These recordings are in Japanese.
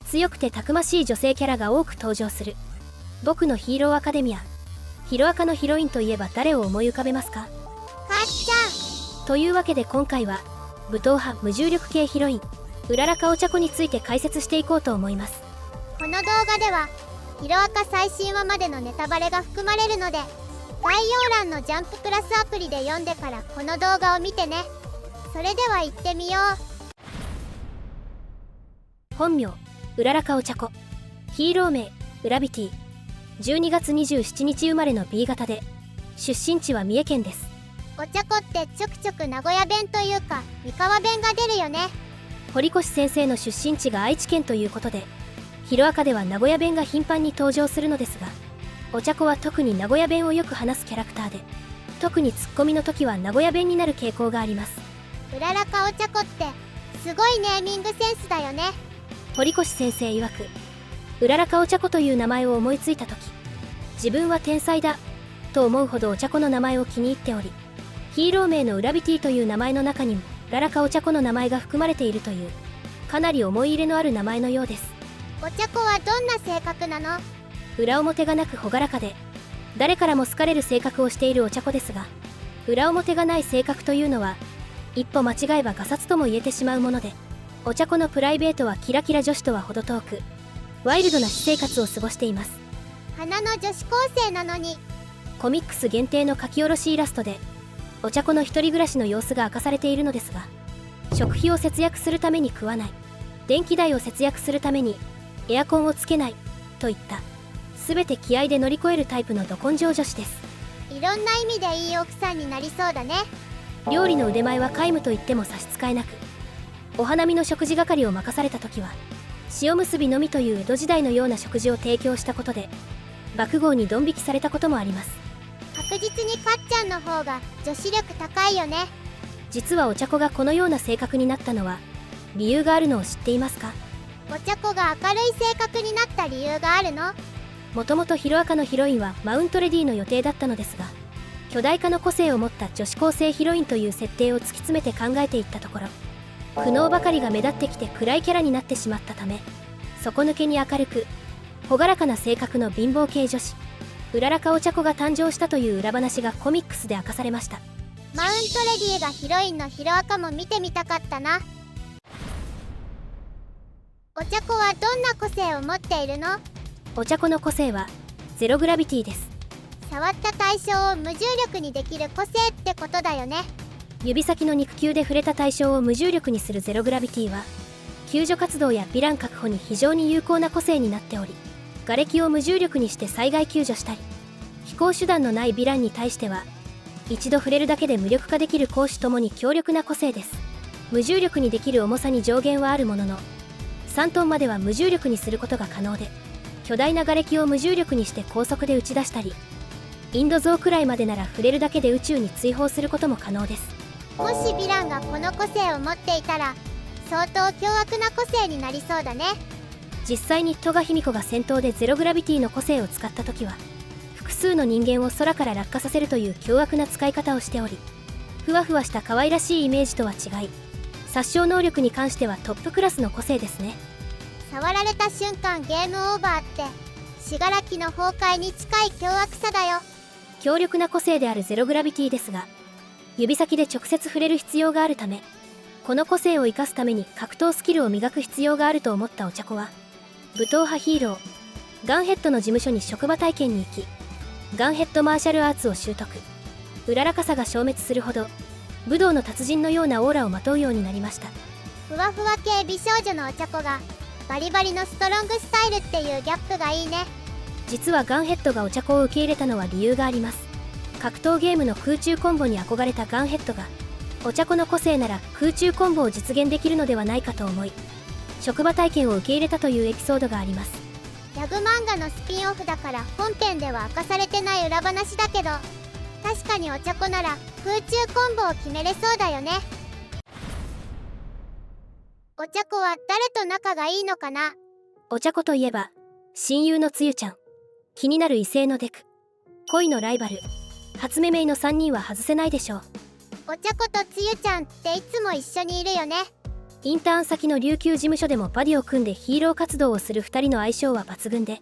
強くてたくましい女性キャラが多く登場する僕のヒーローアカデミア。ヒロアカのヒロインといえば誰を思い浮かべますか？かっちゃん。というわけで今回は武闘派無重力系ヒロインうららかお茶子について解説していこうと思います。この動画ではヒロアカ最新話までのネタバレが含まれるので、概要欄のジャンププラスアプリで読んでからこの動画を見てね。それでは行ってみよう。本名うららかお茶子、ヒーロー名ウラビティ、12月27日生まれの B 型で出身地は三重県です。お茶子ってちょくちょく名古屋弁というか三河弁が出るよね。堀越先生の出身地が愛知県ということでヒロアカでは名古屋弁が頻繁に登場するのですが、お茶子は特に名古屋弁をよく話すキャラクターで、特にツッコミの時は名古屋弁になる傾向があります。うららかお茶子ってすごいネーミングセンスだよね。堀越先生曰く、うららかお茶子という名前を思いついた時、自分は天才だと思うほどお茶子の名前を気に入っており、ヒーロー名のウラビティという名前の中にもうららかお茶子の名前が含まれているという、かなり思い入れのある名前のようです。お茶子はどんな性格なの？裏表がなく朗らかで誰からも好かれる性格をしているお茶子ですが、裏表がない性格というのは一歩間違えばガサツとも言えてしまうもので、お茶子のプライベートはキラキラ女子とは程遠くワイルドな私生活を過ごしています。花の女子高生なのに。コミックス限定の書き下ろしイラストでお茶子の一人暮らしの様子が明かされているのですが、食費を節約するために食わない、電気代を節約するためにエアコンをつけないといった全て気合で乗り越えるタイプのど根性女子です。いろんな意味でいい奥さんになりそうだね。料理の腕前は皆無と言っても差し支えなく、お花見の食事係を任された時は塩むすびのみという江戸時代のような食事を提供したことで爆豪にドン引きされたこともあります。確実にかっちゃんの方が女子力高いよね。実はお茶子がこのような性格になったのは理由があるのを知っていますか？お茶子が明るい性格になった理由があるの？もともとヒロアカのヒロインはマウントレディの予定だったのですが、巨大化の個性を持った女子高生ヒロインという設定を突き詰めて考えていったところ、苦悩ばかりが目立ってきて暗いキャラになってしまったため、底抜けに明るく朗らかな性格の貧乏系女子うららかお茶子が誕生したという裏話がコミックスで明かされました。マウントレディがヒロインのヒロアカも見てみたかったな。お茶子はどんな個性を持っているの？お茶子の個性はゼログラビティです。触った対象を無重力にできる個性ってことだよね。指先の肉球で触れた対象を無重力にするゼログラビティは救助活動やヴィラン確保に非常に有効な個性になっており、瓦礫を無重力にして災害救助したり、飛行手段のないヴィランに対しては一度触れるだけで無力化できる攻守ともに強力な個性です。無重力にできる重さに上限はあるものの3トンまでは無重力にすることが可能で、巨大な瓦礫を無重力にして高速で打ち出したり、インド象くらいまでなら触れるだけで宇宙に追放することも可能です。もしヴィランがこの個性を持っていたら相当凶悪な個性になりそうだね。実際に戸賀卑弥呼が戦闘でゼログラビティの個性を使った時は複数の人間を空から落下させるという凶悪な使い方をしており、ふわふわした可愛らしいイメージとは違い、殺傷能力に関してはトップクラスの個性ですね。触られた瞬間ゲームオーバーって信楽の崩壊に近い凶悪さだよ。強力な個性であるゼログラビティですが、指先で直接触れる必要があるため、この個性を生かすために格闘スキルを磨く必要があると思ったお茶子は、武闘派ヒーローガンヘッドの事務所に職場体験に行き、ガンヘッドマーシャルアーツを習得。うららかさが消滅するほど武道の達人のようなオーラをまとうようになりました。ふわふわ系美少女のお茶子がバリバリのストロングスタイルっていうギャップがいいね。実はガンヘッドがお茶子を受け入れたのは理由があります。格闘ゲームの空中コンボに憧れたガンヘッドがお茶子の個性なら空中コンボを実現できるのではないかと思い、職場体験を受け入れたというエピソードがあります。ギャグ漫画のスピンオフだから本編では明かされてない裏話だけど、確かにお茶子なら空中コンボを決めれそうだよね。お茶子は誰と仲がいいのかな？お茶子といえば親友のつゆちゃん、気になる異性のデク、恋のライバル初音メイの3人は外せないでしょう。お茶子とつゆちゃんっていつも一緒にいるよね。インターン先の琉球事務所でもバディを組んでヒーロー活動をする2人の相性は抜群で、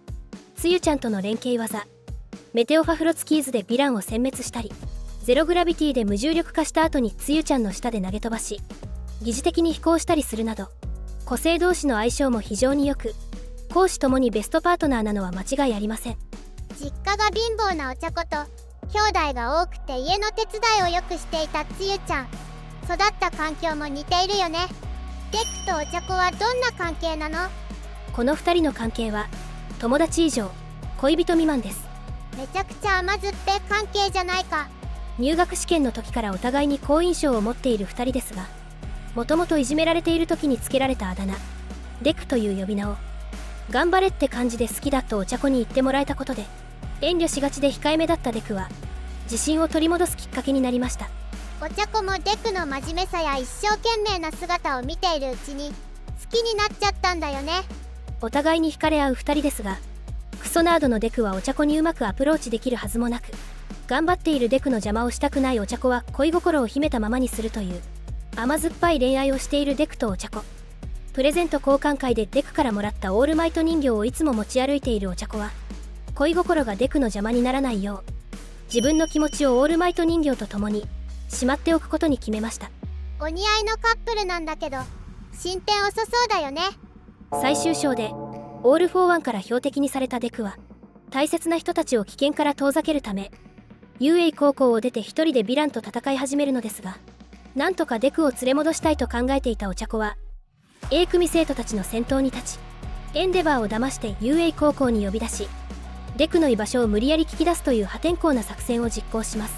つゆちゃんとの連携技メテオファフロツキーズでヴィランを殲滅したり、ゼログラビティで無重力化した後につゆちゃんの下で投げ飛ばし疑似的に飛行したりするなど、個性同士の相性も非常に良く、公私ともにベストパートナーなのは間違いありません。実家が貧乏なお茶子と兄弟が多くて家の手伝いをよくしていたつゆちゃん、育った環境も似ているよね。デクとお茶子はどんな関係なの？この2人の関係は友達以上恋人未満です。めちゃくちゃ甘酸っぱい関係じゃないか。入学試験の時からお互いに好印象を持っている2人ですが、もともといじめられている時につけられたあだ名デクという呼び名を頑張れって感じで好きだとお茶子に言ってもらえたことで、遠慮しがちで控えめだったデクは自信を取り戻すきっかけになりました。お茶子もデクの真面目さや一生懸命な姿を見ているうちに好きになっちゃったんだよね。お互いに惹かれ合う2人ですが、クソナードのデクはお茶子にうまくアプローチできるはずもなく、頑張っているデクの邪魔をしたくないお茶子は恋心を秘めたままにするという甘酸っぱい恋愛をしているデクとお茶子。プレゼント交換会でデクからもらったオールマイト人形をいつも持ち歩いているお茶子は、恋心がデクの邪魔にならないよう自分の気持ちをオールマイト人形と共にしまっておくことに決めました。お似合いのカップルなんだけど進展遅そうだよね。最終章でオール・フォー・ワンから標的にされたデクは、大切な人たちを危険から遠ざけるためUA高校を出て一人でヴィランと戦い始めるのですが、なんとかデクを連れ戻したいと考えていたお茶子は A 組生徒たちの先頭に立ち、エンデバーを騙して UA 高校に呼び出し、デクの居場所を無理やり聞き出すという破天荒な作戦を実行します。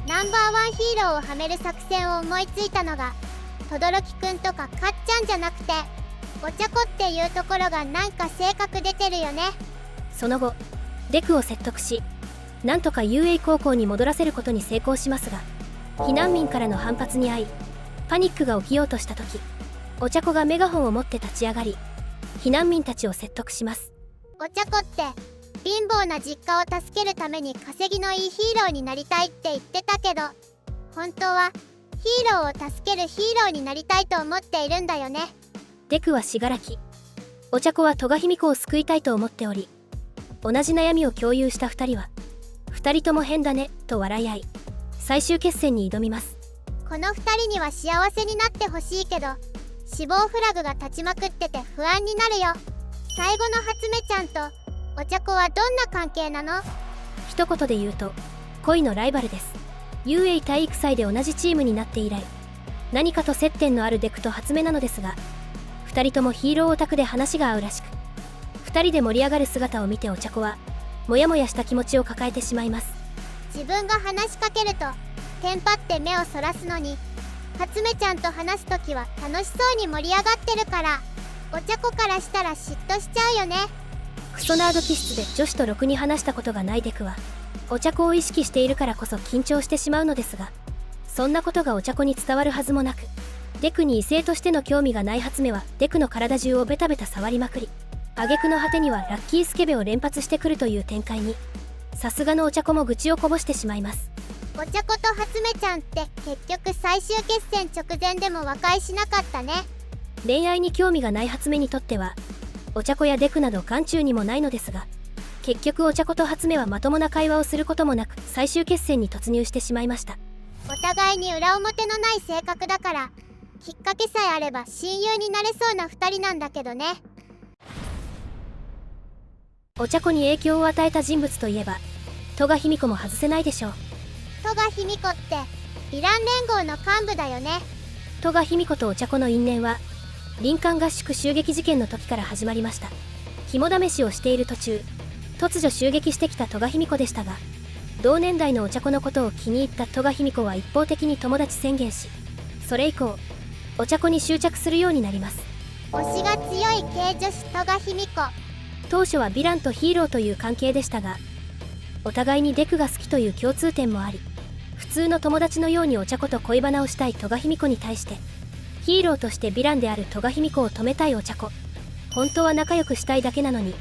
ナンバーワンヒーローをはめる作戦を思いついたのが轟くんとかかっちゃんじゃなくてお茶子っていうところがなんか性格出てるよね。その後デクを説得し、なんとか UA 高校に戻らせることに成功しますが、避難民からの反発に遭いパニックが起きようとした時、お茶子がメガホンを持って立ち上がり避難民たちを説得します。お茶子って貧乏な実家を助けるために稼ぎのいいヒーローになりたいって言ってたけど、本当はヒーローを助けるヒーローになりたいと思っているんだよね。デクは信楽、お茶子は戸賀卑弥呼を救いたいと思っており、同じ悩みを共有した2人は2人とも変だねと笑い合い最終決戦に挑みます。この2人には幸せになってほしいけど死亡フラグが立ちまくってて不安になるよ。最後の初芽ちゃんとお茶子はどんな関係なの？一言で言うと恋のライバルです。UA 体育祭で同じチームになって以来何かと接点のあるデクと初芽なのですが、2人ともヒーローオタクで話が合うらしく、2人で盛り上がる姿を見てお茶子はモヤモヤした気持ちを抱えてしまいます。自分が話しかけるとテンパって目をそらすのに、初芽ちゃんと話すときは楽しそうに盛り上がってるからお茶子からしたら嫉妬しちゃうよね。クソナード気質で女子とろくに話したことがないデクはお茶子を意識しているからこそ緊張してしまうのですが、そんなことがお茶子に伝わるはずもなく、デクに異性としての興味がない初芽はデクの体中をベタベタ触りまくり、挙句の果てにはラッキースケベを連発してくるという展開に、さすがのお茶子も愚痴をこぼしてしまいます。お茶子と初芽ちゃんって結局最終決戦直前でも和解しなかったね。恋愛に興味がない初芽にとってはお茶子やデクなど眼中にもないのですが、結局お茶子と初芽はまともな会話をすることもなく最終決戦に突入してしまいました。お互いに裏表のない性格だからきっかけさえあれば親友になれそうな2人なんだけどね。お茶子に影響を与えた人物といえば戸賀卑弥呼も外せないでしょう。戸賀卑弥呼ってヴィラン連合の幹部だよね。戸賀卑弥呼とお茶子の因縁は林間合宿襲撃事件の時から始まりました。肝試しをしている途中、突如襲撃してきた戸賀卑弥呼でしたが、同年代のお茶子のことを気に入った戸賀卑弥呼は一方的に友達宣言し、それ以降お茶子に執着するようになります。推しが強い系女子戸賀卑弥呼。当初はヴィランとヒーローという関係でしたが、お互いにデクが好きという共通点もあり、普通の友達のようにお茶子と恋バナをしたい戸賀卑弥呼に対して、ヒーローとしてヴィランである戸賀卑弥呼を止めたいお茶子。本当は仲良くしたいだけなのに、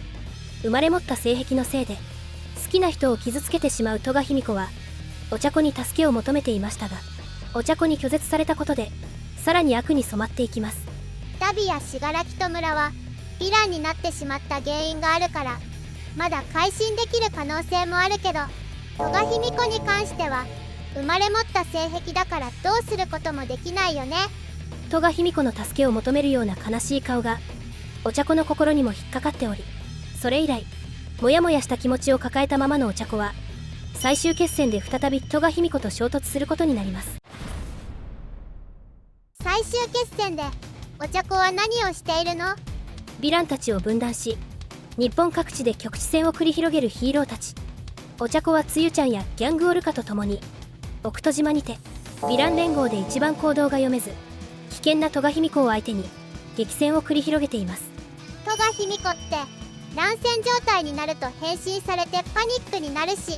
生まれ持った性癖のせいで好きな人を傷つけてしまう戸賀卑弥呼はお茶子に助けを求めていましたが、お茶子に拒絶されたことでさらに悪に染まっていきます。ダビや信楽と村はヴィランになってしまった原因があるから、まだ改心できる可能性もあるけど、戸賀卑弥呼に関しては生まれ持った性癖だからどうすることもできないよね。戸賀卑弥呼の助けを求めるような悲しい顔がお茶子の心にも引っかかっており、それ以来モヤモヤした気持ちを抱えたままのお茶子は最終決戦で再び戸賀卑弥呼と衝突することになります。最終決戦でお茶子は何をしているの？ヴィランたちを分断し、日本各地で局地戦を繰り広げるヒーローたち。お茶子はつゆちゃんやギャングオルカと共に奥戸島にてヴィラン連合で一番行動が読めず危険な戸賀卑弥呼を相手に激戦を繰り広げています。戸賀卑弥呼って乱戦状態になると変身されてパニックになるし、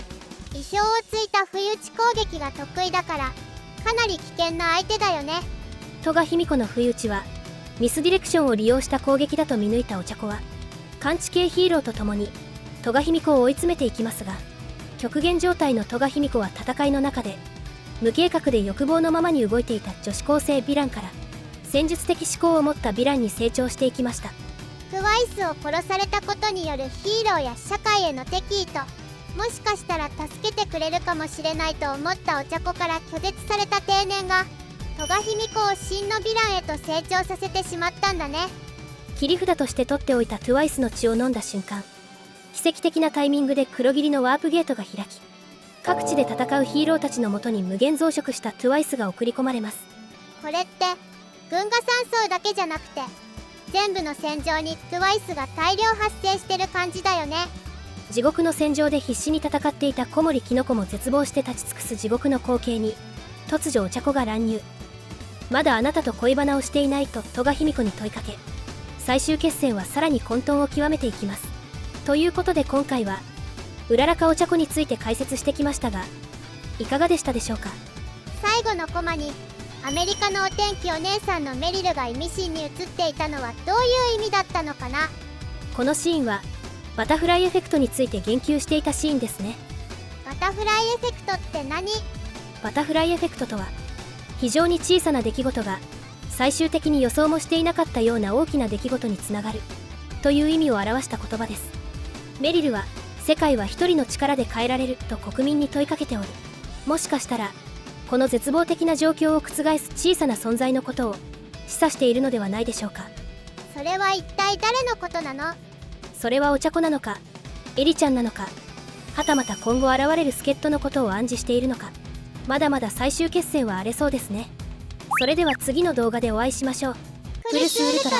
意表をついた不意打ち攻撃が得意だからかなり危険な相手だよね。戸賀卑弥呼の不意打ちはミスディレクションを利用した攻撃だと見抜いたお茶子は感知系ヒーローと共に戸賀卑弥呼を追い詰めていきますが、極限状態の戸賀卑弥呼は戦いの中で無計画で欲望のままに動いていた女子高生ヴィランから戦術的思考を持ったヴィランに成長していきました。トゥワイスを殺されたことによるヒーローや社会への敵意と、もしかしたら助けてくれるかもしれないと思ったお茶子から拒絶された青年が戸賀卑弥呼を真のヴィランへと成長させてしまったんだね。切り札として取っておいたトゥワイスの血を飲んだ瞬間、奇跡的なタイミングで黒霧のワープゲートが開き、各地で戦うヒーローたちのもとに無限増殖したトゥワイスが送り込まれます。これって群訝山荘だけじゃなくて全部の戦場にトゥワイスが大量発生してる感じだよね。地獄の戦場で必死に戦っていた小森キノコも絶望して立ち尽くす地獄の光景に突如お茶子が乱入。まだあなたと恋バナをしていないと戸賀卑弥呼に問いかけ、最終決戦はさらに混沌を極めていきます。ということで今回はうららかお茶子について解説してきましたが、いかがでしたでしょうか。最後のコマにアメリカのお天気お姉さんのメリルが意味深に映っていたのはどういう意味だったのかな。このシーンはバタフライエフェクトについて言及していたシーンですね。バタフライエフェクトって何？バタフライエフェクトとは非常に小さな出来事が最終的に予想もしていなかったような大きな出来事につながるという意味を表した言葉です。メリルは世界は一人の力で変えられると国民に問いかけており、もしかしたらこの絶望的な状況を覆す小さな存在のことを示唆しているのではないでしょうか。それは一体誰のことなの？それはお茶子なのかエリちゃんなのか、はたまた今後現れる助っ人のことを暗示しているのか、まだまだ最終決戦は荒れそうですね。それでは次の動画でお会いしましょう。クルスウルトラ